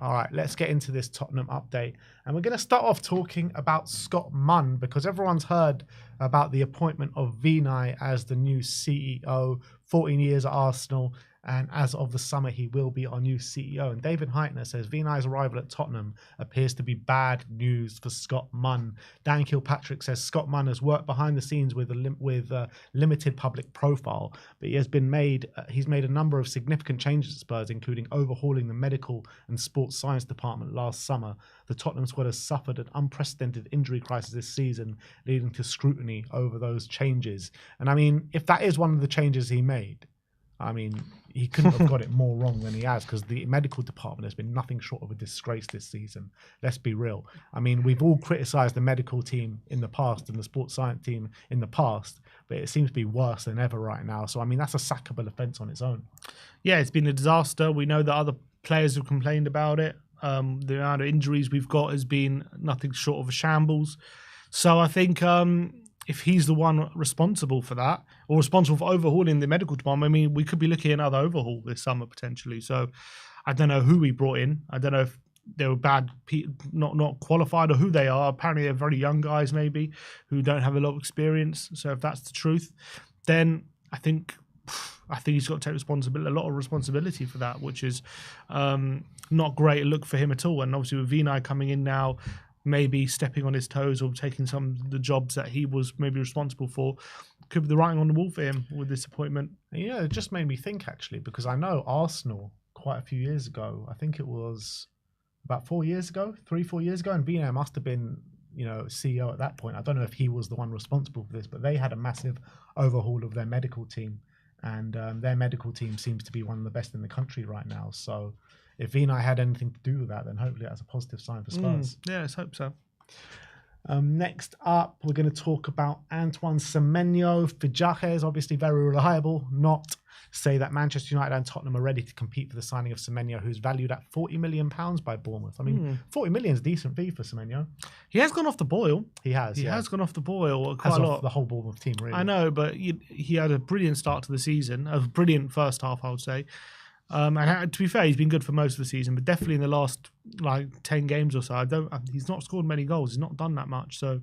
All right, let's get into this Tottenham update. And we're going to start off talking about Scott Munn because everyone's heard about the appointment of Vinay as the new CEO, 14 years at Arsenal. And as of the summer, he will be our new CEO. And David Heitner says Vinay's arrival at Tottenham appears to be bad news for Scott Munn. Dan Kilpatrick says Scott Munn has worked behind the scenes with a limited public profile, but he's made a number of significant changes at Spurs, including overhauling the medical and sports science department last summer. The Tottenham squad has suffered an unprecedented injury crisis this season, leading to scrutiny over those changes. And I mean, if that is one of the changes he made, I mean, he couldn't have got it more wrong than he has, because the medical department has been nothing short of a disgrace this season. Let's be real. I mean, we've all criticised the medical team in the past and the sports science team in the past, but it seems to be worse than ever right now. So, I mean, that's a sackable offence on its own. Yeah, it's been a disaster. We know that other players have complained about it. The amount of injuries we've got has been nothing short of a shambles. So I think if he's the one responsible for that, or responsible for overhauling the medical department, I mean, we could be looking at another overhaul this summer potentially. So I don't know who we brought in. I don't know if they were bad, not qualified, or who they are. Apparently they're very young guys maybe who don't have a lot of experience. So if that's the truth, then I think he's got to take responsibility, a lot of responsibility for that, which is not great look for him at all. And obviously with Vinay coming in now, maybe stepping on his toes or taking some of the jobs that he was maybe responsible for, could be the writing on the wall for him with this appointment. Yeah, it just made me think, actually, because I know Arsenal quite a few years ago, I think it was about 4 years ago, 3-4 years ago, and Vinay must have been, CEO at that point. I don't know if he was the one responsible for this, but they had a massive overhaul of their medical team, and their medical team seems to be one of the best in the country right now. So if Vinay had anything to do with that, then hopefully that's a positive sign for Spurs. Yeah, let's hope so. Next up, we're going to talk about Antoine Semenyo. Fijaje is obviously very reliable. Not say that Manchester United and Tottenham are ready to compete for the signing of Semenyo, who's valued at £40 million by Bournemouth. I mean, 40 million is a decent fee for Semenyo. He has gone off the boil. He has gone off the boil quite a lot. The whole Bournemouth team, really. I know, but he had a brilliant start to the season, a brilliant first half, I would say. And to be fair, he's been good for most of the season, but definitely in the last 10 games or so, he's not scored many goals. He's not done that much. So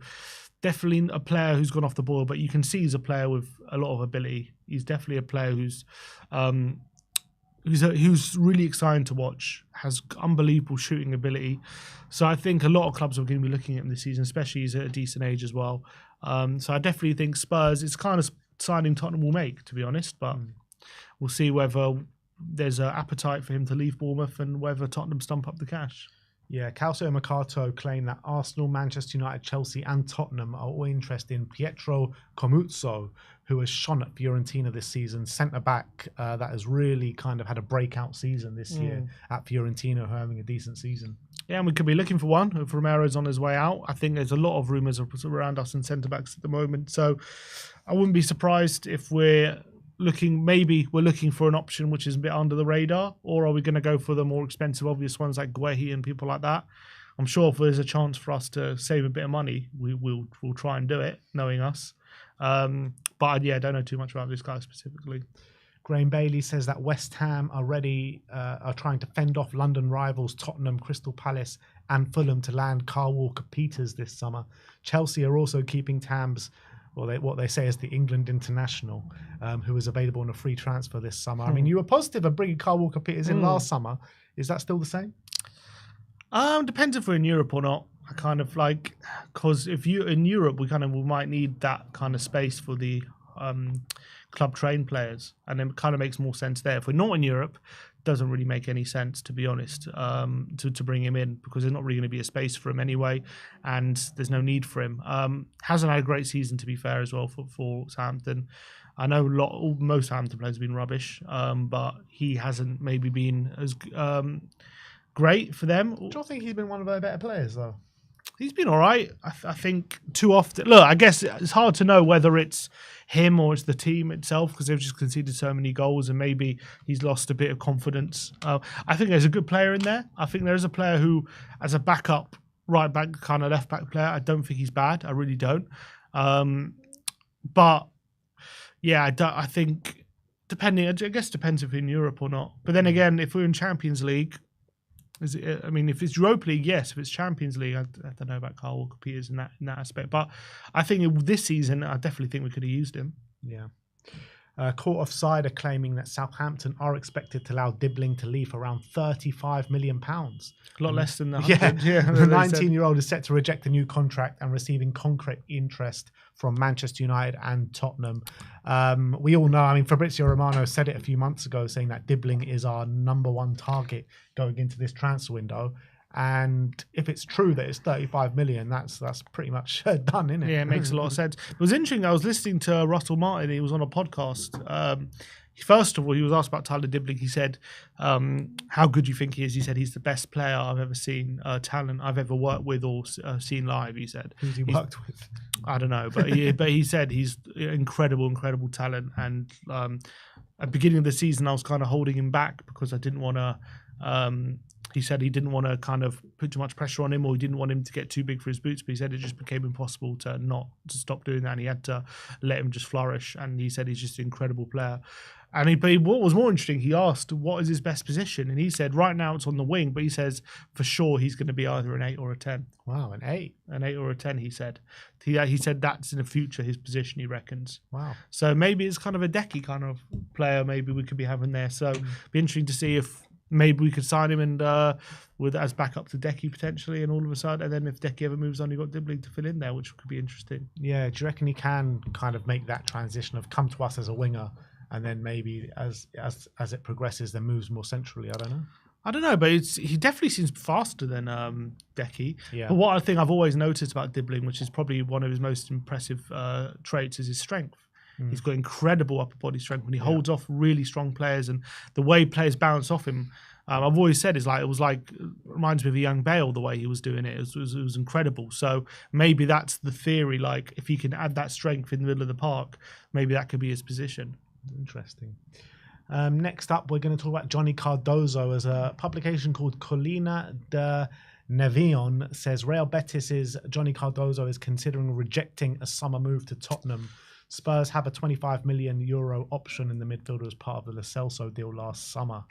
definitely a player who's gone off the boil, but you can see he's a player with a lot of ability. He's definitely a player who's really exciting to watch, has unbelievable shooting ability. So I think a lot of clubs are going to be looking at him this season, especially he's at a decent age as well. So I definitely think Spurs, it's kind of signing Tottenham will make, to be honest, but we'll see whether there's an appetite for him to leave Bournemouth and whether Tottenham stump up the cash. Yeah, Calcio Mercato claimed that Arsenal, Manchester United, Chelsea and Tottenham are all interested in Pietro Comuzzo, who has shone at Fiorentina this season, centre-back that has really kind of had a breakout season this year at Fiorentina, who are having a decent season. Yeah, and we could be looking for one if Romero's on his way out. I think there's a lot of rumours around us in centre-backs at the moment, so I wouldn't be surprised if we're looking for an option which is a bit under the radar, or are we going to go for the more expensive, obvious ones like Guehi and people like that? I'm sure if there's a chance for us to save a bit of money, we'll try and do it, knowing us. But yeah, I don't know too much about this guy specifically. Graham Bailey says that West Ham are trying to fend off London rivals Tottenham, Crystal Palace and Fulham to land Kyle Walker-Peters this summer. Chelsea are also keeping tabs, what they say is the England international, who is available on a free transfer this summer. I mean, you were positive of bringing Kyle Walker-Peters in last summer. Is that still the same? Depends if we're in Europe or not. I kind of because if you're in Europe, we might need that kind of space for the club trained players, and it kind of makes more sense there. If we're not in Europe, it doesn't really make any sense, to be honest, to bring him in, because there's not really going to be a space for him anyway, and there's no need for him. Hasn't had a great season, to be fair, as well for Southampton. I know most Southampton players have been rubbish, but he hasn't maybe been as great for them. Do you think he's been one of their better players, though? He's been all right. I think too often. Look, I guess it's hard to know whether it's him or it's the team itself, because they've just conceded so many goals and maybe he's lost a bit of confidence. I think there's a good player in there. I think there's a player who, as a backup, right back, kind of left back player, I don't think he's bad. I really don't. But yeah, I think I guess it depends if we're in Europe or not. But then again, if we're in Champions League, Is it? I mean, if it's Europa League, yes. If it's Champions League, I don't know about Carl Walker-Peters in that aspect. But I think this season, I definitely think we could have used him. Yeah. Court offside are claiming that Southampton are expected to allow Dibbling to leave for around £35 million. A lot less than the 100. Yeah, the 19-year-old is set to reject a new contract and receiving concrete interest from Manchester United and Tottenham. We all know, I mean, Fabrizio Romano said it a few months ago, saying that Dibbling is our number one target going into this transfer window. And if it's true that it's 35 million, that's pretty much done, isn't it? Yeah, it makes a lot of sense. It was interesting. I was listening to Russell Martin. He was on a podcast. First of all, he was asked about Tyler Dibbling. He said, how good do you think he is? He said, he's the best player I've ever seen, talent I've ever worked with or seen live, he said. Who's he worked with? I don't know. But he said he's incredible talent. And at the beginning of the season, I was kind of holding him back because I didn't want to... he said he didn't want to kind of put too much pressure on him, or he didn't want him to get too big for his boots, but he said it just became impossible to stop doing that, and he had to let him just flourish. And he said he's just an incredible player. And what was more interesting, he asked what is his best position, and he said right now it's on the wing, but he says for sure he's going to be either an 8 or a 10. Wow, an 8? An 8 or a 10, he said. He said that's in the future his position, he reckons. Wow. So maybe it's kind of a Decky kind of player maybe we could be having there. So it'd be interesting to see if maybe we could sign him and with as backup to Decky potentially, and all of a sudden, and then if Decky ever moves on, you've got Dibbling to fill in there, which could be interesting. Yeah, do you reckon he can kind of make that transition of come to us as a winger, and then maybe as it progresses, then moves more centrally? I don't know, but he definitely seems faster than Decky. Yeah. But what I think I've always noticed about Dibbling, which is probably one of his most impressive traits, is his strength. He's got incredible upper body strength when he holds off really strong players, and the way players bounce off him. I've always said it reminds me of a young Bale, the way he was doing it. It was incredible. So maybe that's the theory. Like if he can add that strength in the middle of the park, maybe that could be his position. Interesting. Next up, we're going to talk about Johnny Cardozo. As a publication called Colina de Nevion says, Real Betis's Johnny Cardozo is considering rejecting a summer move to Tottenham. Spurs have a €25 million option in the midfielder as part of the Lo Celso deal last summer.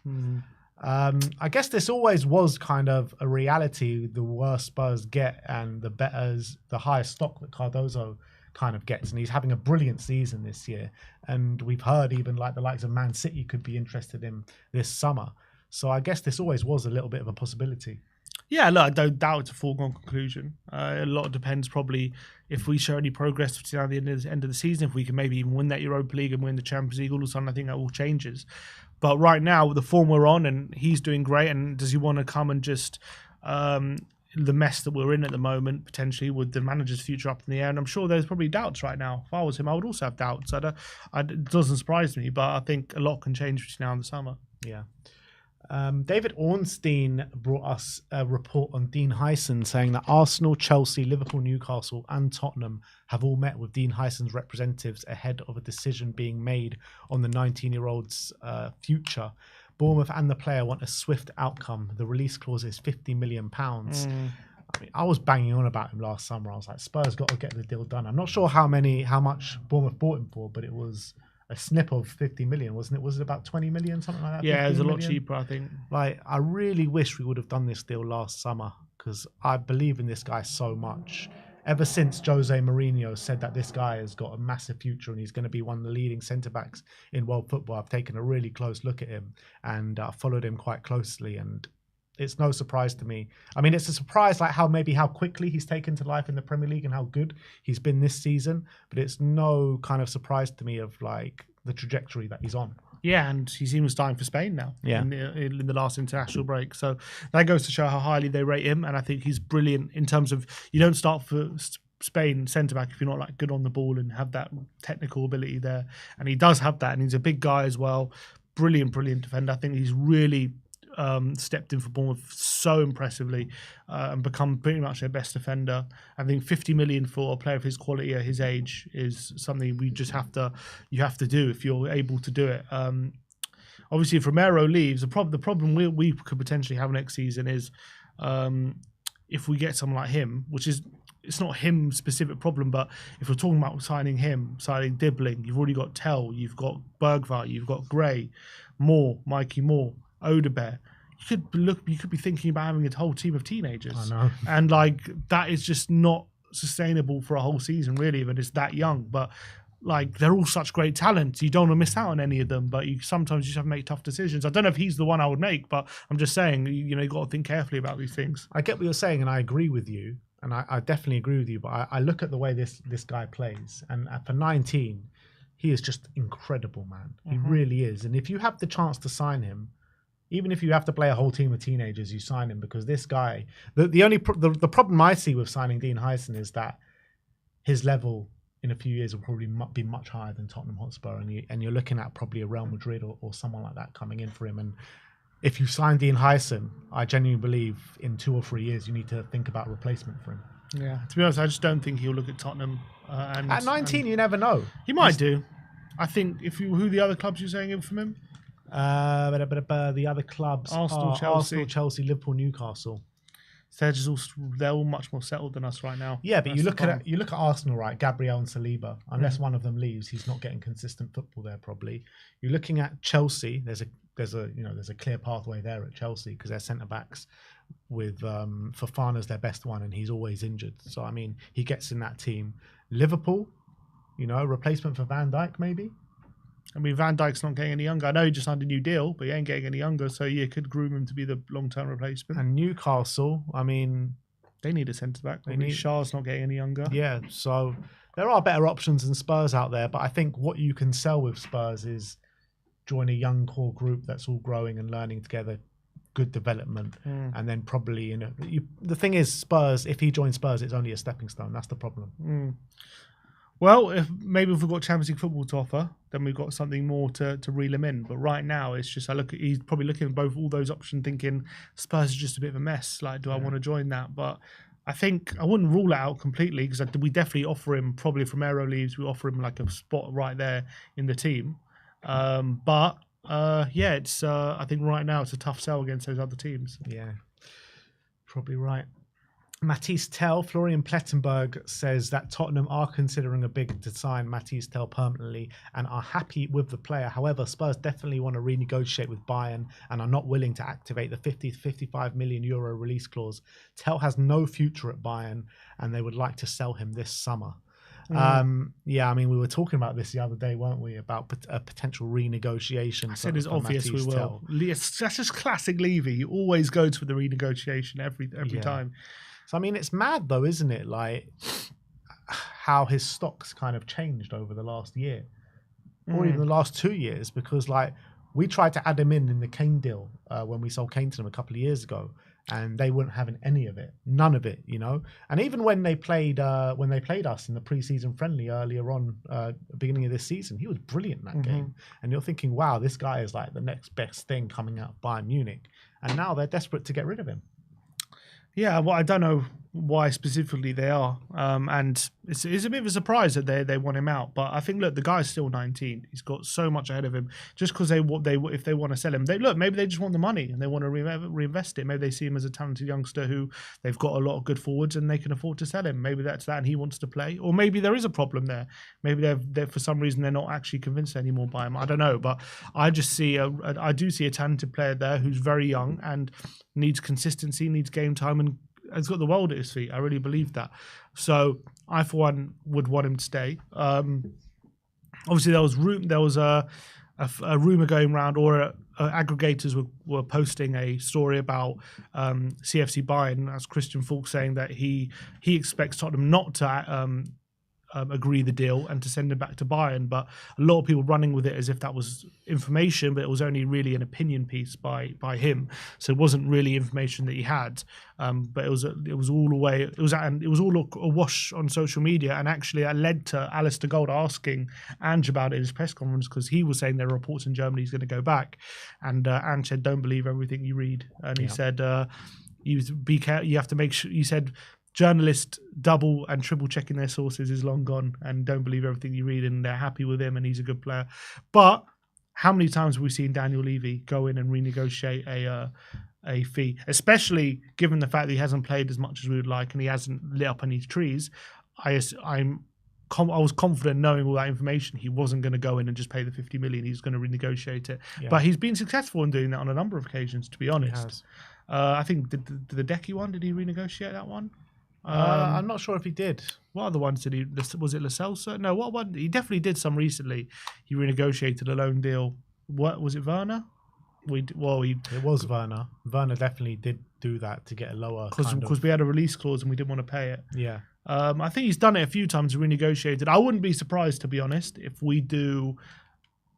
I guess this always was kind of a reality. The worse Spurs get and the higher stock that Cardozo kind of gets. And he's having a brilliant season this year. And we've heard even like the likes of Man City could be interested in this summer. So I guess this always was a little bit of a possibility. Yeah, look, I don't doubt it's a foregone conclusion. A lot depends probably if we show any progress between the end of the season, if we can maybe even win that Europa League and win the Champions League, all of a sudden I think that all changes. But right now, with the form we're on and he's doing great, and does he want to come and just the mess that we're in at the moment, potentially with the manager's future up in the air? And I'm sure there's probably doubts right now. If I was him, I would also have doubts. It doesn't surprise me, but I think a lot can change between now and the summer. Yeah. David Ornstein brought us a report on Dean Huijsen saying that Arsenal, Chelsea, Liverpool, Newcastle and Tottenham have all met with Dean Huijsen's representatives ahead of a decision being made on the 19-year-old's future. Bournemouth and the player want a swift outcome. The release clause is £50 million. I mean, I was banging on about him last summer. I was like, Spurs got to get the deal done. I'm not sure how much Bournemouth bought him for, but it was a snip of 50 million, wasn't it? Was it about 20 million, something like that? Yeah, it was a lot cheaper, I think. Like, I really wish we would have done this deal last summer because I believe in this guy so much. Ever since Jose Mourinho said that this guy has got a massive future and he's going to be one of the leading centre-backs in world football, I've taken a really close look at him and followed him quite closely, and it's no surprise to me. I mean, it's a surprise like how quickly he's taken to life in the Premier League and how good he's been this season, but it's no kind of surprise to me of like the trajectory that he's on. Yeah, and he's even starting for Spain now in the last international break. So that goes to show how highly they rate him, and I think he's brilliant in terms of you don't start for Spain centre-back if you're not like good on the ball and have that technical ability there. And he does have that, and he's a big guy as well. Brilliant defender. I think he's really stepped in for Bournemouth so impressively and become pretty much their best defender. I think 50 million for a player of his quality at his age is something we just have to do if you're able to do it. Obviously, if Romero leaves, the problem we could potentially have next season is if we get someone like him, which is it's not him specific problem, but if we're talking about signing Dibbling, you've already got Tell, you've got Bergvall, you've got Gray, Moore, Mikey Moore, Odebear. you could be thinking about having a whole team of teenagers. I know. And like that is just not sustainable for a whole season, really, when it's that young. But like they're all such great talents. You don't want to miss out on any of them, but sometimes you just have to make tough decisions. I don't know if he's the one I would make, but I'm just saying, you got to think carefully about these things. I get what you're saying, and I agree with you, and I definitely agree with you. But I look at the way this guy plays, and for 19, he is just incredible, man. He really is. And if you have the chance to sign him, even if you have to play a whole team of teenagers, you sign him, because this guy. The problem I see with signing Dean Huijsen is that his level in a few years will probably be much higher than Tottenham Hotspur, and you're looking at probably a Real Madrid or someone like that coming in for him. And if you sign Dean Huijsen, I genuinely believe in 2 or 3 years you need to think about replacement for him. Yeah, to be honest, I just don't think he'll look at Tottenham. At 19, you never know. He might do. I think who the other clubs you're saying in from him? The other clubs: Arsenal, Chelsea, Liverpool, Newcastle. So they're all much more settled than us right now. Yeah, but you look at Arsenal, right? Gabriel and Saliba. Unless one of them leaves, he's not getting consistent football there. Probably. You're looking at Chelsea. There's a clear pathway there at Chelsea because their centre backs with Fofana's their best one, and he's always injured. So I mean, he gets in that team. Liverpool, replacement for Van Dijk maybe. I mean, Van Dijk's not getting any younger. I know he just signed a new deal, but he ain't getting any younger. So, yeah, could groom him to be the long-term replacement. And Newcastle, I mean... They need a centre-back. Shaw's not getting any younger. Yeah, so there are better options than Spurs out there. But I think what you can sell with Spurs is join a young core group that's all growing and learning together, good development. And then probably, the thing is, Spurs, if he joins Spurs, it's only a stepping stone. That's the problem. Well, if we've got Champions League football to offer, then we've got something more to reel him in. But right now, it's just he's probably looking at all those options, thinking Spurs is just a bit of a mess. Like, do I want to join that? But I think I wouldn't rule it out completely because we definitely offer him, probably if Romero leaves, we offer him like a spot right there in the team. But it's I think right now it's a tough sell against those other teams. Yeah, probably right. Matisse Tell, Florian Plettenberg says that Tottenham are considering a bid to sign Matisse Tell permanently and are happy with the player. However, Spurs definitely want to renegotiate with Bayern and are not willing to activate the 50 to 55 million euro release clause. Tell has no future at Bayern and they would like to sell him this summer. I mean, we were talking about this the other day, weren't we? About a potential renegotiation. I said it's obvious we will. That's just classic Levy. He always goes for the renegotiation every time. So, I mean, it's mad, though, isn't it? Like, how his stocks kind of changed over the last year or even the last 2 years because, like, we tried to add him in the Kane deal when we sold Kane to them a couple of years ago and they weren't having any of it, none of it, And even when they played us in the pre-season friendly earlier on, beginning of this season, he was brilliant in that game. And you're thinking, wow, this guy is like the next best thing coming out of Bayern Munich. And now they're desperate to get rid of him. Yeah, well, I don't know why specifically they are, and it's a bit of a surprise that they want him out. But I think, look, the guy's still 19. He's got so much ahead of him. Just because if they want to sell him, maybe they just want the money and they want to reinvest it. Maybe they see him as a talented youngster who they've got a lot of good forwards and they can afford to sell him. Maybe that's that, and he wants to play. Or maybe there is a problem there. Maybe they're for some reason they're not actually convinced anymore by him. I don't know, but I just see I do see a talented player there who's very young and needs consistency, needs game time, and has got the world at his feet. I really believe that. So I, for one, would want him to stay. Obviously, there was a rumor going around, or aggregators were posting a story about CFC Bayern, as Christian Falk saying that he expects Tottenham not to agree the deal and to send him back to Bayern, but a lot of people running with it as if that was information, but it was only really an opinion piece by him, so it wasn't really information that he had. But it was all awash on social media, and actually it led to Alistair Gold asking Ange about it in his press conference because he was saying there are reports in Germany he's going to go back, and Ange said, "Don't believe everything you read," and he said, "You be careful. You have to make sure." He said, journalists double and triple checking their sources is long gone, and don't believe everything you read, and they're happy with him and he's a good player. But how many times have we seen Daniel Levy go in and renegotiate a fee, especially given the fact that he hasn't played as much as we would like and he hasn't lit up any trees? I'm I was confident knowing all that information. He wasn't going to go in and just pay the 50 million. He was going to renegotiate it. Yeah. But he's been successful in doing that on a number of occasions, to be honest. I think the Decky one, did he renegotiate that one? I'm not sure if he did. What other ones did he? Was it Lo Celso? No, what one? He definitely did some recently. He renegotiated a loan deal. What was it, Werner? It was Werner. Werner definitely did do that to get a lower because we had a release clause and we didn't want to pay it. Yeah. I think he's done it a few times, renegotiated. I wouldn't be surprised, to be honest, if we do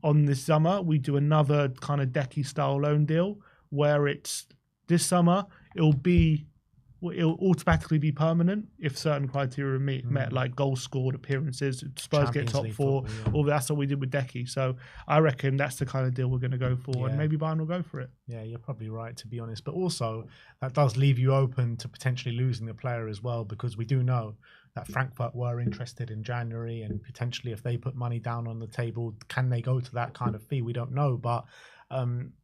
on this summer, we do another kind of Decky style loan deal where it's this summer, it'll automatically be permanent if certain criteria are met, like goals scored, appearances, Spurs Champions get top League 4, football, all that's what we did with Decky. So I reckon that's the kind of deal we're going to go for, and maybe Bayern will go for it. Yeah, you're probably right, to be honest. But also, that does leave you open to potentially losing the player as well, because we do know that Frankfurt were interested in January, and potentially if they put money down on the table, can they go to that kind of fee? We don't know, but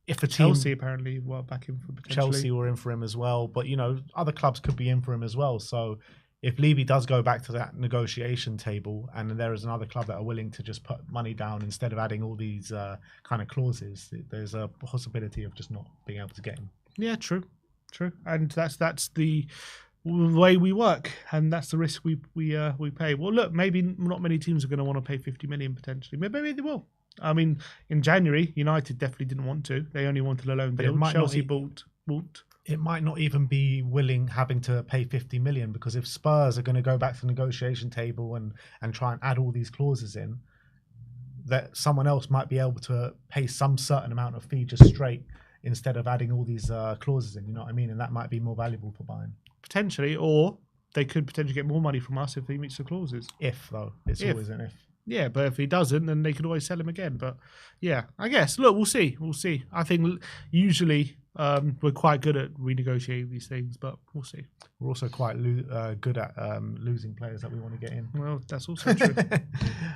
if a team, Chelsea apparently were back in for potentially. Chelsea were in for him as well, but other clubs could be in for him as well. So if Levy does go back to that negotiation table, and there is another club that are willing to just put money down instead of adding all these kind of clauses, there's a possibility of just not being able to get him. Yeah, true, and that's the way we work, and that's the risk we pay. Well, look, maybe not many teams are going to want to pay 50 million potentially. Maybe they will. I mean, in January, United definitely didn't want to. They only wanted a loan deal. Chelsea bought. It might not even be having to pay 50 million, because if Spurs are going to go back to the negotiation table and try and add all these clauses in, that someone else might be able to pay some certain amount of fee just straight instead of adding all these clauses in. You know what I mean? And that might be more valuable for Bayern. Potentially, or they could potentially get more money from us if he meets the clauses. If, though. It's always an if. Yeah, but if he doesn't, then they could always sell him again. But yeah, I guess. Look, we'll see. I think usually we're quite good at renegotiating these things, but we'll see. We're also quite good at losing players that we want to get in. Well, that's also true.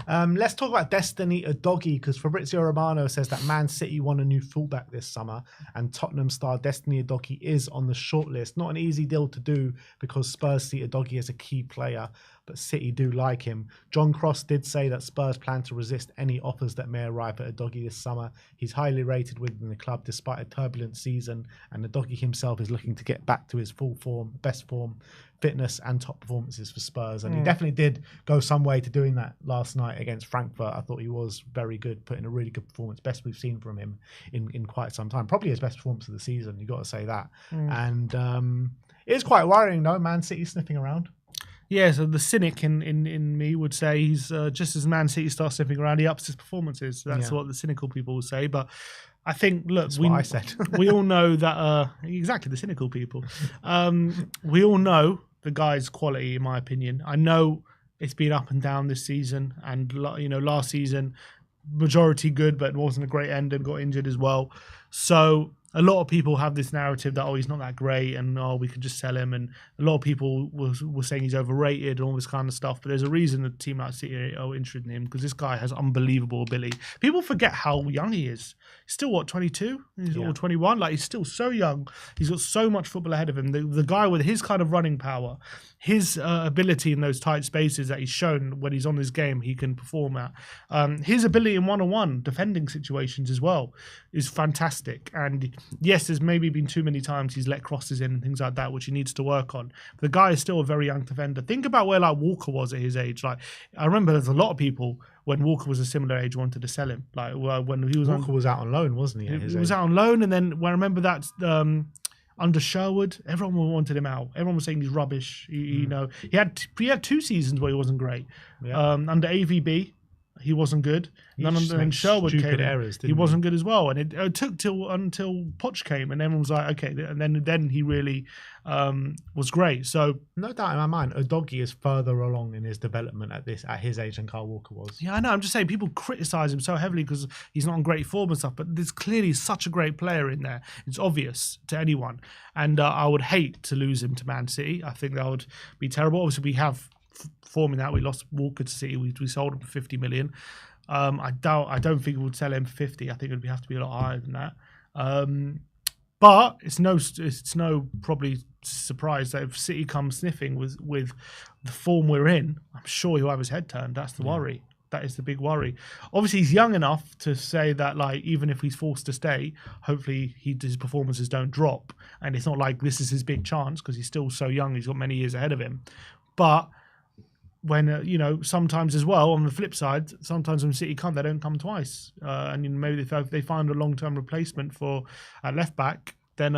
Let's talk about Destiny Udogie, because Fabrizio Romano says that Man City want a new fullback this summer, and Tottenham star Destiny Udogie is on the shortlist. Not an easy deal to do, because Spurs see Udogie as a key player, but City do like him. John Cross did say that Spurs plan to resist any offers that may arrive at Udogie this summer. He's highly rated within the club despite a turbulent season, and Udogie himself is looking to get back to his full form, best form, fitness and top performances for Spurs. And he definitely did go some way to doing that last night against Frankfurt. I thought he was very good, put in a really good performance, best we've seen from him in quite some time. Probably his best performance of the season, you got to say that. And it is quite worrying though, Man City sniffing around. Yeah, so the cynic in me would say he's just as Man City starts sniffing around, he ups his performances. That's what the cynical people will say. But I think, look, what I said. We all know that, exactly, the cynical people. We all know the guy's quality, in my opinion. I know it's been up and down this season, and last season, majority good, but it wasn't a great end and got injured as well. So a lot of people have this narrative that, he's not that great and, we can just sell him. And a lot of people were saying he's overrated and all this kind of stuff. But there's a reason a team like City are interested in him, because this guy has unbelievable ability. People forget how young he is. He's still, 22? Or 21? Like, he's still so young. He's got so much football ahead of him. The guy with his kind of running power, his ability in those tight spaces that he's shown when he's on his game, he can perform at. His ability in one-on-one defending situations as well is fantastic. And yes, there's maybe been too many times he's let crosses in and things like that, which he needs to work on. But the guy is still a very young defender. Think about where like Walker was at his age. Like, I remember there's a lot of people when Walker was a similar age wanted to sell him. Like, when he was Walker was out on loan, wasn't he? He was out on loan, and then when I remember that under Sherwood, everyone wanted him out. Everyone was saying he's rubbish. He had 2 seasons where he wasn't great. Yeah. Under AVB, he wasn't good. And Sherwood came errors, he wasn't good as well. And it took until Poch came, and everyone was like, okay. And then he really was great. So no doubt in my mind, Udogie is further along in his development at his age than Kyle Walker was. Yeah, I know. I'm just saying people criticize him so heavily because he's not in great form and stuff. But there's clearly such a great player in there. It's obvious to anyone. And I would hate to lose him to Man City. I think that would be terrible. Obviously, we have forming that. We lost Walker to City. We sold him for 50 million. I don't think we would sell him for 50. I think it would have to be a lot higher than that. But it's no probably surprise that if City come sniffing with the form we're in, I'm sure he'll have his head turned. That's the worry. That is the big worry. Obviously, he's young enough to say that, like, even if he's forced to stay, hopefully his performances don't drop. And it's not like this is his big chance because he's still so young. He's got many years ahead of him. But when sometimes as well, on the flip side, sometimes when City come, they don't come twice. And maybe if they find a long-term replacement for at left back, then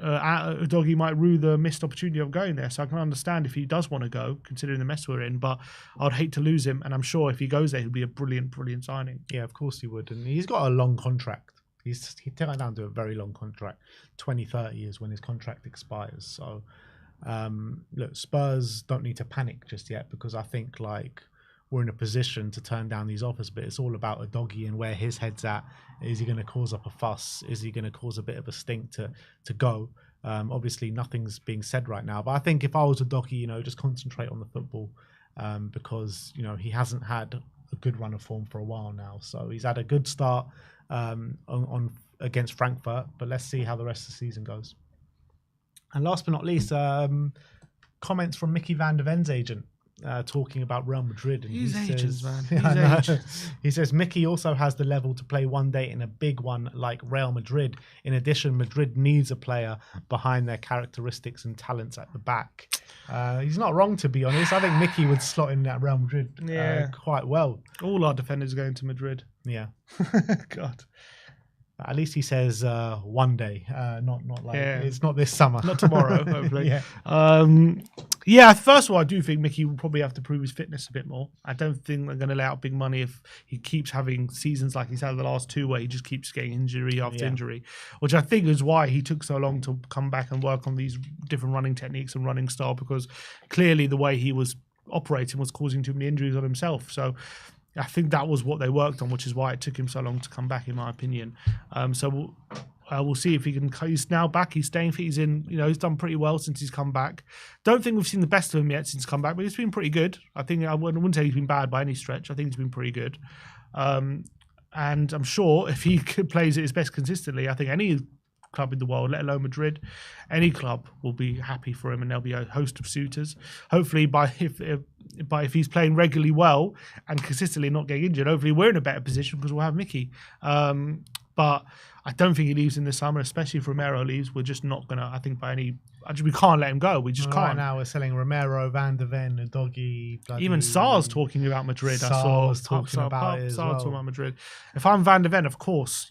Udogie might rue the missed opportunity of going there. So I can understand if he does want to go, considering the mess we're in. But I'd hate to lose him, and I'm sure if he goes there, he'll be a brilliant signing. Yeah, of course he would. And he's got a long contract. He turned down to a very long contract. 2030 is when his contract expires. So look, Spurs don't need to panic just yet, because I think we're in a position to turn down these offers, but it's all about Udogie and where his head's at. Is he going to cause up a fuss? Is he going to cause a bit of a stink to go? Obviously, nothing's being said right now, but I think if I was Udogie, just concentrate on the football, because he hasn't had a good run of form for a while now. So he's had a good start on against Frankfurt, but let's see how the rest of the season goes. And last but not least, comments from Mickey van der Ven's agent talking about Real Madrid. And He's agents, man. He says Mickey also has the level to play one day in a big one like Real Madrid. In addition, Madrid needs a player behind their characteristics and talents at the back. He's not wrong, to be honest. I think Mickey would slot in at Real Madrid quite well. All our defenders are going to Madrid. Yeah. God. At least he says one day, not like it's not this summer, not tomorrow, hopefully. First of all, I do think Mickey will probably have to prove his fitness a bit more. I don't think they're going to lay out big money if he keeps having seasons like he's had the last two, where he just keeps getting injury after injury, which I think is why he took so long to come back and work on these different running techniques and running style, because clearly the way he was operating was causing too many injuries on himself. So I think that was what they worked on, which is why it took him so long to come back, in my opinion. So we'll see if he can. He's now back. He's staying fit. He's in. He's done pretty well since he's come back. Don't think we've seen the best of him yet since he's come back, but he's been pretty good. I wouldn't say he's been bad by any stretch. I think he's been pretty good. And I'm sure if he plays at his best consistently, I think any club in the world, let alone Madrid, any club will be happy for him, and there'll be a host of suitors. Hopefully, if he's playing regularly well and consistently not getting injured, hopefully we're in a better position because we'll have Mickey. But I don't think he leaves in the summer, especially if Romero leaves. We're just not gonna. I think we can't let him go. We just can't. Right now we're selling Romero, Van der Ven, Udogie. Even Sarr's talking about Madrid. Sarr was talking about it as well. Talking about Madrid. If I'm Van der Ven, of course,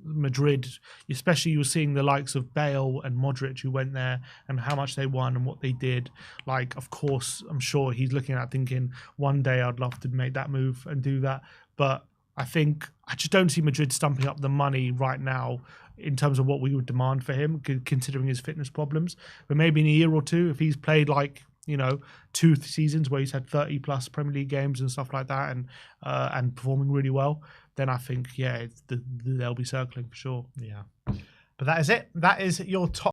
Madrid, especially you're seeing the likes of Bale and Modric who went there and how much they won and what they did. Of course, I'm sure he's looking at thinking, one day I'd love to make that move and do that. But I just don't see Madrid stumping up the money right now in terms of what we would demand for him, considering his fitness problems. But maybe in a year or two, if he's played 2 seasons where he's had 30 plus Premier League games and stuff like that, and performing really well, then I think they'll be circling for sure. Yeah, but that is it. That is your top